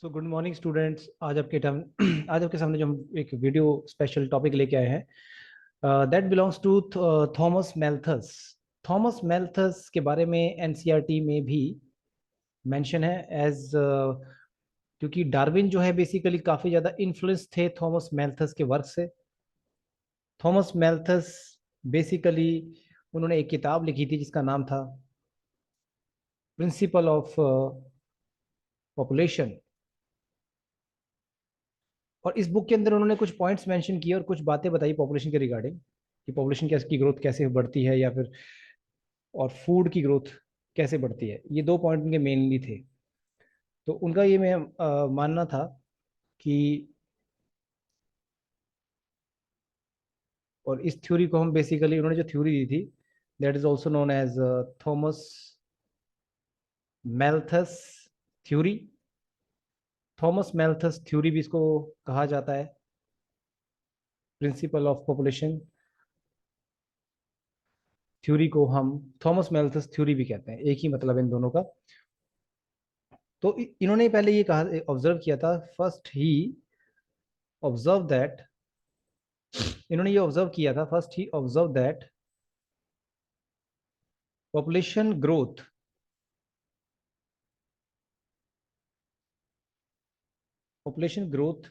So good morning students. आज आपके सामने जो हम एक वीडियो स्पेशल टॉपिक लेके आए हैं that belongs to Thomas Malthus. Thomas Malthus के बारे में एनसीईआरटी में भी मेंशन है एज क्योंकि डार्विन जो है बेसिकली काफ़ी ज़्यादा इन्फ्लुएंस थे थॉमस मैल्थस के वर्क से। थॉमस मैल्थस बेसिकली उन्होंने एक किताब लिखी थी जिसका नाम था प्रिंसिपल ऑफ पॉपुलेशन। और इस बुक के अंदर उन्होंने कुछ पॉइंट्स मेंशन किए और कुछ बातें बताई पॉपुलेशन के रिगार्डिंग कि पॉपुलेशन की ग्रोथ कैसे बढ़ती है या फिर और फूड की ग्रोथ कैसे बढ़ती है। ये दो पॉइंट उनके मेनली थे। तो उनका ये मैं मानना था कि और इस थ्योरी को हम बेसिकली उन्होंने जो थ्योरी दी थी that is also known as Thomas Malthus theory. Thomas Malthus theory भी इसको कहा जाता है, प्रिंसिपल ऑफ पॉपुलेशन थ्योरी को हम थॉमस मैल्थस थ्योरी भी कहते हैं, एक ही मतलब है इन दोनों का। तो इन्होंने पहले ये कहा, ऑब्जर्व किया था, फर्स्ट ही ऑब्जर्व दैट, इन्होंने ये ऑब्जर्व किया था first he observe that population growth population growth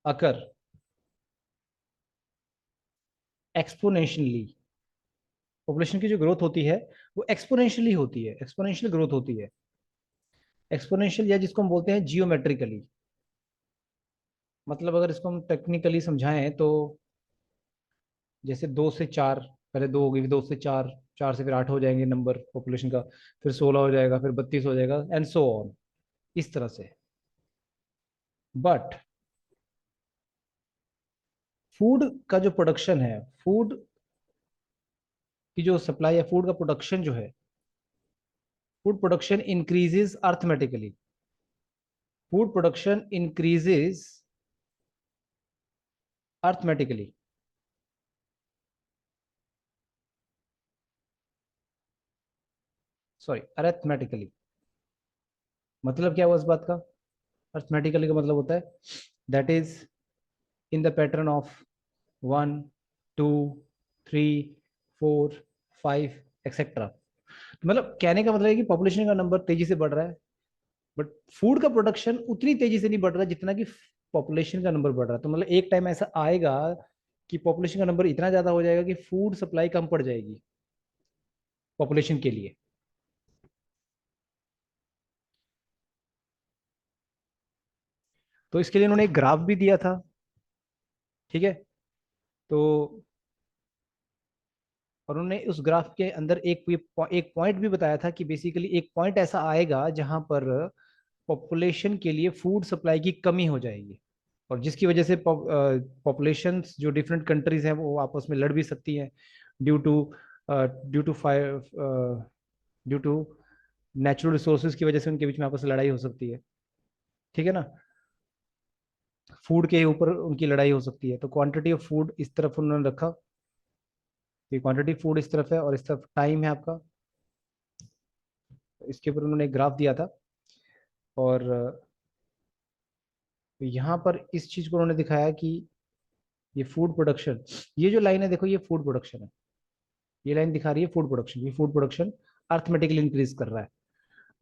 occur exponentially. Population की जो ग्रोथ होती है वो एक्सपोनेंशियली होती है, एक्सपोनेंशियल ग्रोथ होती है। एक्सपोनेंशियल या जिसको हम बोलते हैं जियोमेट्रिकली। मतलब अगर इसको हम टेक्निकली समझाएं तो जैसे 2 से 4, पहले 2 होगी, फिर 2 से 4, 4 से फिर 8 हो जाएंगे नंबर पॉपुलेशन का, फिर 16 हो जाएगा, फिर 32 हो जाएगा एंड सो ऑन, इस तरह से। बट फूड का जो प्रोडक्शन है, फूड की जो सप्लाई है, फूड का प्रोडक्शन जो है, food production increases arithmetically. Food production increases arithmetically, sorry arithmetically. मतलब क्या हुआ इस बात का? अरिथमेटिकली का मतलब होता है that is in the pattern of 1, 2, 3, 4, 5 etcetera. मतलब कहने का मतलब है कि पॉपुलेशन का नंबर तेजी से बढ़ रहा है, बट फूड का प्रोडक्शन उतनी तेजी से नहीं बढ़ रहा जितना कि पॉपुलेशन का नंबर बढ़ रहा है। तो मतलब एक टाइम ऐसा आएगा कि पॉपुलेशन का नंबर इतना ज्यादा हो जाएगा कि फूड सप्लाई कम पड़ जाएगी पॉपुलेशन के लिए। तो इसके लिए उन्होंने एक ग्राफ भी दिया था, ठीक है। तो और उन्होंने उस ग्राफ के अंदर एक पॉइंट भी बताया था कि बेसिकली एक पॉइंट ऐसा आएगा जहां पर पॉपुलेशन के लिए फूड सप्लाई की कमी हो जाएगी, और जिसकी वजह से पॉपुलेशन जो डिफरेंट कंट्रीज हैं वो आपस में लड़ भी सकती हैं due to due to fire, due to natural resources की वजह से उनके बीच में आपस में लड़ाई हो सकती है, ठीक है ना। फूड के ऊपर उनकी लड़ाई हो सकती है। तो क्वांटिटी ऑफ फूड इस तरफ उन्होंने रखा कि क्वांटिटी फूड इस तरफ है और इस तरफ टाइम है आपका। इसके ऊपर उन्होंने एक ग्राफ दिया था और यहाँ पर इस चीज को उन्होंने दिखाया कि ये फूड प्रोडक्शन, ये जो लाइन है देखो ये फूड प्रोडक्शन है, ये लाइन दिखा रही है फूड प्रोडक्शन। ये फूड प्रोडक्शन अर्थमेटिकली इंक्रीज कर रहा है।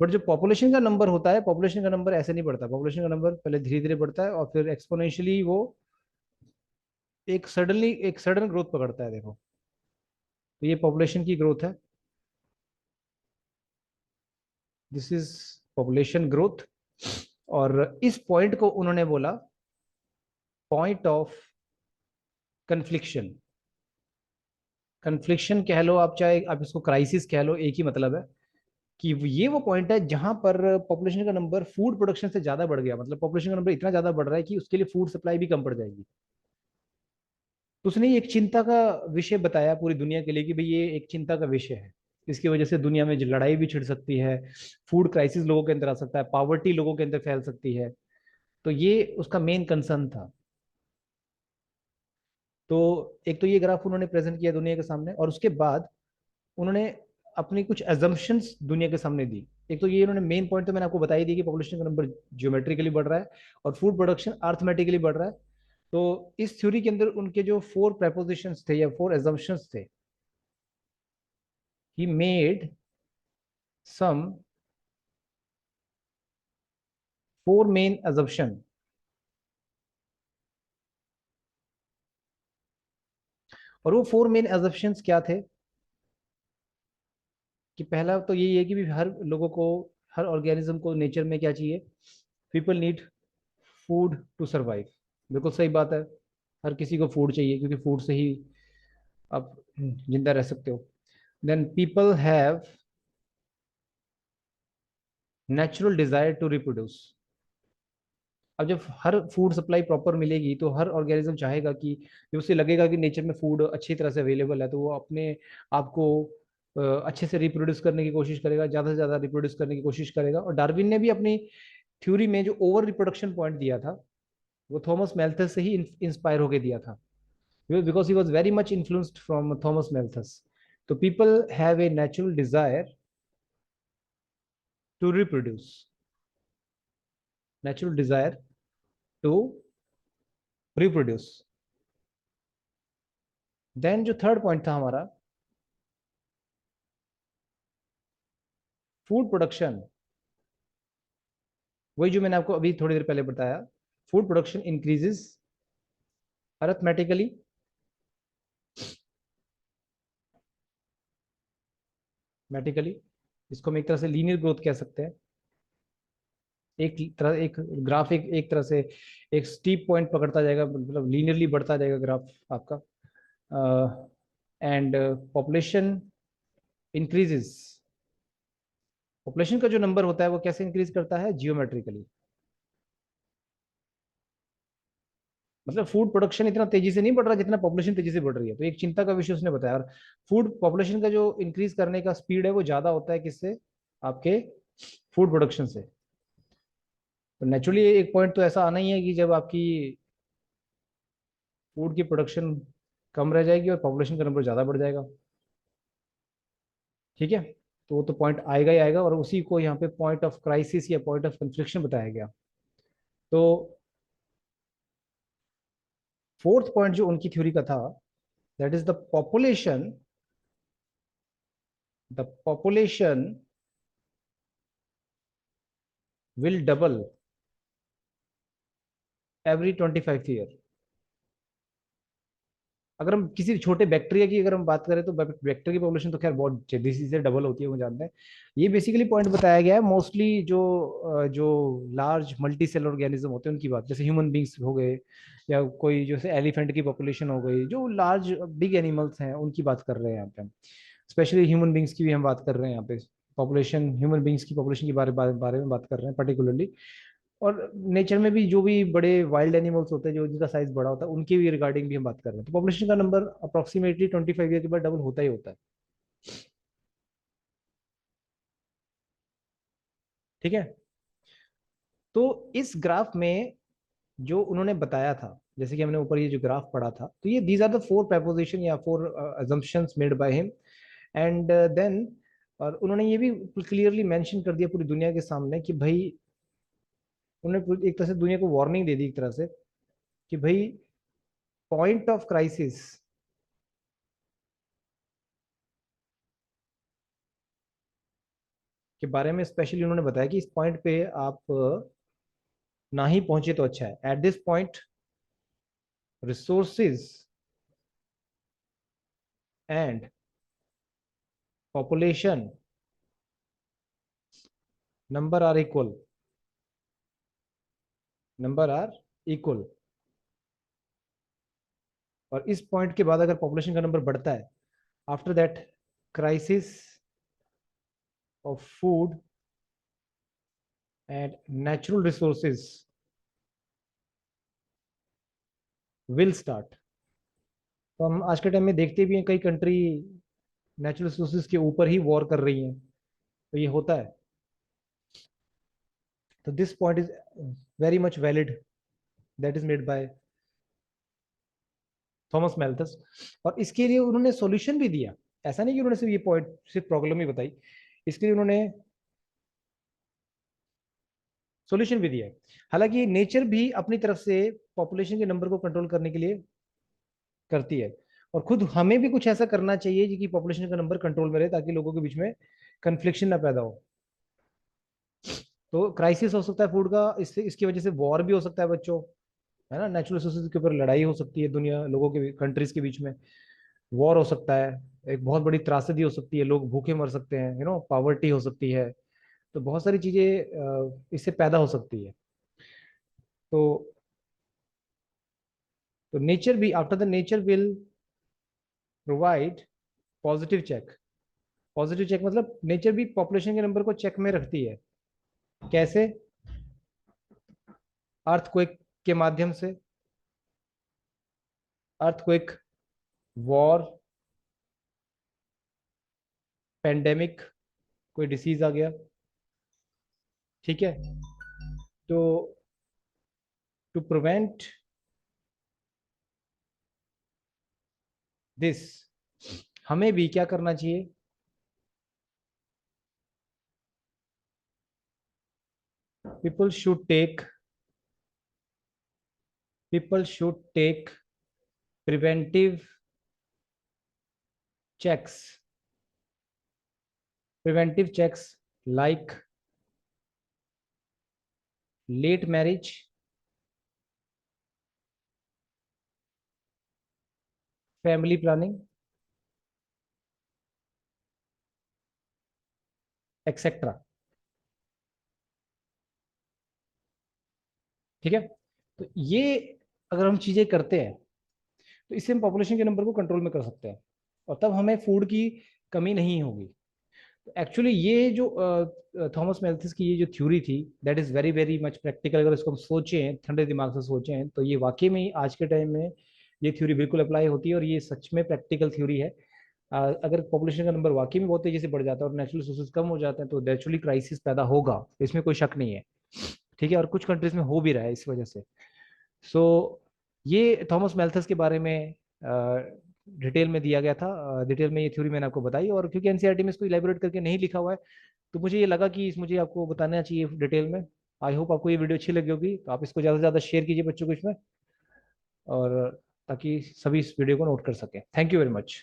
बट जो पॉपुलेशन का नंबर होता है, पॉपुलेशन का नंबर ऐसे नहीं बढ़ता। पॉपुलेशन का नंबर पहले धीरे धीरे बढ़ता है और फिर एक्सपोनेंशियली वो एक सडन ग्रोथ पकड़ता है, देखो। तो ये पॉपुलेशन की ग्रोथ है, दिस इज पॉपुलेशन ग्रोथ। और इस पॉइंट को उन्होंने बोला पॉइंट ऑफ कन्फ्लिक्शन। कन्फ्लिक्शन कह लो आप, चाहे आप इसको क्राइसिस कह लो, एक ही मतलब है कि ये वो पॉइंट है जहां पर पॉपुलेशन का नंबर फूड प्रोडक्शन से ज्यादा बढ़ गया। मतलब पॉपुलेशन का नंबर इतना ज्यादा बढ़ रहा है कि उसके लिए फूड सप्लाई भी कम पड़ जाएगी। तो उसने एक चिंता का विषय बताया पूरी दुनिया के लिए कि भाई ये एक चिंता का विषय है, इसकी वजह से दुनिया में लड़ाई भी छिड़ सकती है, फूड क्राइसिस लोगों के अंदर आ सकता है, पावर्टी लोगों के अंदर फैल सकती है। तो ये उसका मेन कंसर्न था। तो एक तो ये ग्राफ उन्होंने प्रेजेंट किया दुनिया के सामने, और उसके बाद उन्होंने अपनी कुछ एजम्पशंस दुनिया के सामने दी। एक तो ये इन्होंने मेन पॉइंट तो मैंने आपको बता ही दी कि पॉपुलेशन का नंबर जियोमेट्रिकली बढ़ रहा है और फूड प्रोडक्शन अर्थमेटिकली बढ़ रहा है। तो इस थ्योरी के अंदर उनके जो 4 प्रपोजिशंस थे या 4 एजम्पशंस थे, he made some 4 main assumption. और वो 4 मेन एजम्पशंस क्या थे? कि पहला तो यही है कि भी हर लोगों को, हर ऑर्गेनिज्म को नेचर में क्या चाहिए? People need food to survive. बिल्कुल सही बात है, हर किसी को फूड चाहिए क्योंकि फूड से ही आप जिंदा रह सकते हो। Then people have natural desire to reproduce. अब जब हर फूड सप्लाई प्रॉपर मिलेगी तो हर ऑर्गेनिज्म चाहेगा कि, जब उसे लगेगा कि नेचर में फूड अच्छी तरह से अवेलेबल है, तो वो अपने आप को अच्छे से रिप्रोड्यूस करने की कोशिश करेगा, ज़्यादा से ज़्यादा रिप्रोड्यूस करने की कोशिश करेगा। और डार्विन ने भी अपनी थ्योरी में जो ओवर रिप्रोडक्शन पॉइंट दिया था, वो थॉमस मेल्थस से ही इंस्पायर होकर दिया था, because he was very much influenced from Thomas Malthus. तो people have a natural desire to reproduce, natural desire to reproduce. Then जो थर्ड पॉइंट था हमारा, फूड प्रोडक्शन, वही जो मैंने आपको अभी थोड़ी देर पहले बताया, फूड प्रोडक्शन इंक्रीजेस अरिथमेटिकली, मैटिकली। इसको हम एक तरह से लीनियर ग्रोथ कह सकते हैं। एक तरह एक ग्राफ एक तरह से एक स्टीप पॉइंट पकड़ता जाएगा, मतलब लीनियरली बढ़ता जाएगा ग्राफ आपका। एंड पॉपुलेशन इंक्रीजेस, पॉपुलेशन का जो नंबर होता है वो कैसे इंक्रीज करता है? जियोमेट्रिकली। मतलब फूड प्रोडक्शन इतना तेजी से नहीं बढ़ रहा जितना पॉपुलेशन तेजी से बढ़ रही है, तो एक चिंता का विषय उसने बताया। और फूड पॉपुलेशन का जो इंक्रीज करने का स्पीड है वो ज्यादा होता है किससे? आपके फूड प्रोडक्शन से। तो नेचुरली एक पॉइंट तो ऐसा आना ही है कि जब आपकी फूड की प्रोडक्शन कम रह जाएगी और पॉपुलेशन का नंबर ज़्यादा बढ़ जाएगा। ठीक है, तो वो तो पॉइंट आएगा ही आएगा, और उसी को यहाँ पे पॉइंट ऑफ क्राइसिस या पॉइंट ऑफ कन्फ्लिक्शन बताया गया। तो फोर्थ पॉइंट जो उनकी थ्योरी का था, that is the population will double every 25 year. अगर हम किसी छोटे बैक्टीरिया की अगर हम बात करें तो बैक्टीरिया की पॉपुलेशन तो खैर बहुत जल्दी से डबल होती है, वो जानते हैं। ये बेसिकली पॉइंट बताया गया है मोस्टली जो लार्ज मल्टी सेल ऑर्गेनिज्म होते हैं उनकी बात, जैसे ह्यूमन बींग्स हो गए, या कोई जैसे एलिफेंट की पॉपुलेशन हो गई, जो लार्ज बिग एनिमल्स हैं उनकी बात कर रहे हैं यहाँ पे हम। स्पेशली ह्यूमन बींग्स की भी हम बात कर रहे हैं यहाँ पे, पॉपुलेशन ह्यूमन बींग्स की पॉपुलेशन के बारे में बात कर रहे हैं पर्टिकुलरली। और नेचर में भी जो भी बड़े वाइल्ड एनिमल्स होते हैं जो जिनका साइज बड़ा होता है, उनके भी रिगार्डिंग भी हम बात कर रहे हैं। तो पॉपुलेशन का नंबर अप्रोक्सीमेटली 25 ईयर के बाद डबल होता ही होता है। ठीक है, तो इस ग्राफ में जो उन्होंने बताया था, जैसे कि हमने ऊपर ये जो ग्राफ पढ़ा था, तो ये दीज आर द 4 प्रपोजिशन या 4 assumptions made by him. And then, और उन्होंने ये भी क्लियरली मेंशन कर दिया पूरी दुनिया के सामने कि भाई, उन्होंने एक तरह से दुनिया को वार्निंग दे दी एक तरह से कि भाई, पॉइंट ऑफ क्राइसिस के बारे में स्पेशली उन्होंने बताया कि इस पॉइंट पे आप ना ही पहुंचे तो अच्छा है। At this point resources and population number are equal, number are equal. और इस पॉइंट के बाद अगर पॉपुलेशन का नंबर बढ़ता है, after that crisis of food and natural resources will start. तो हम आज के टाइम में देखते भी हैं कई कंट्री नेचुरल रिसोर्सेज के ऊपर ही वॉर कर रही हैं, तो ये होता है। तो this point is very much valid, that is made by Thomas Malthus. और इसके लिए उन्होंने सॉल्यूशन भी दिया। ऐसा नहीं कि उन्होंने सिर्फ ये पॉइंट, सिर्फ प्रॉब्लम ही बताई, इसके लिए उन्होंने सॉल्यूशन भी दिया है। हालांकि नेचर भी अपनी तरफ से पॉपुलेशन के नंबर को कंट्रोल करने के लिए करती है, और खुद हमें भी कुछ ऐसा करना चाहिए कि पॉपुलेशन का नंबर कंट्रोल में रहे, ताकि लोगों के बीच में कन्फ्लिक्शन ना पैदा हो। तो क्राइसिस हो सकता है फूड का, इससे इसकी वजह से वॉर भी हो सकता है बच्चों, है ना, नेचुरल रिसोर्सेज के ऊपर लड़ाई हो सकती है, दुनिया लोगों के कंट्रीज के बीच में वॉर हो सकता है, एक बहुत बड़ी त्रासदी हो सकती है, लोग भूखे मर सकते हैं, पॉवर्टी हो सकती है। तो बहुत सारी चीजें इससे पैदा हो सकती है। तो नेचर भी, after the nature will provide positive check. Positive check मतलब नेचर भी पॉपुलेशन के नंबर को चेक में रखती है। कैसे? अर्थक्वेक के माध्यम से, अर्थक्वेक, वॉर, पेंडेमिक, कोई डिसीज आ गया, ठीक है, तो टू प्रिवेंट दिस, हमें भी क्या करना चाहिए? People should take people should take preventive checks, preventive checks like late marriage, family planning, etcetera. ठीक है, तो ये अगर हम चीजें करते हैं, तो इससे हम पॉपुलेशन के नंबर को कंट्रोल में कर सकते हैं, और तब हमें फूड की कमी नहीं होगी। एक्चुअली ये जो थॉमस मेल्थिस की ये जो थ्योरी थी, that is very very much practical. अगर इसको हम सोचें, ठंडे दिमाग से सोचें, तो ये वाकई में ही आज के टाइम में ये थ्योरी बिल्कुल अप्लाई होती है, और ये सच में प्रैक्टिकल थ्योरी है। अगर पॉपुलेशन का नंबर वाकई में बहुत तेजी से बढ़ जाता है और नेचुरल रिसोर्सेज कम हो जाते हैं, तो नेचुरली क्राइसिस पैदा होगा, इसमें कोई शक नहीं है। ठीक है, और कुछ कंट्रीज में हो भी रहा है इस वजह से। सो ये थॉमस मेल्थस के बारे में डिटेल में दिया गया था, डिटेल में ये थ्योरी मैंने आपको बताई, और क्योंकि एनसीईआरटी में इसको इलेबोरेट करके नहीं लिखा हुआ है, तो मुझे ये लगा कि इस मुझे आपको बताना चाहिए डिटेल में। आई होप आपको ये वीडियो अच्छी लगी होगी, तो आप इसको ज़्यादा से ज़्यादा शेयर कीजिए बच्चों को इसमें, और ताकि सभी इस वीडियो को नोट कर सकें। Thank you very much.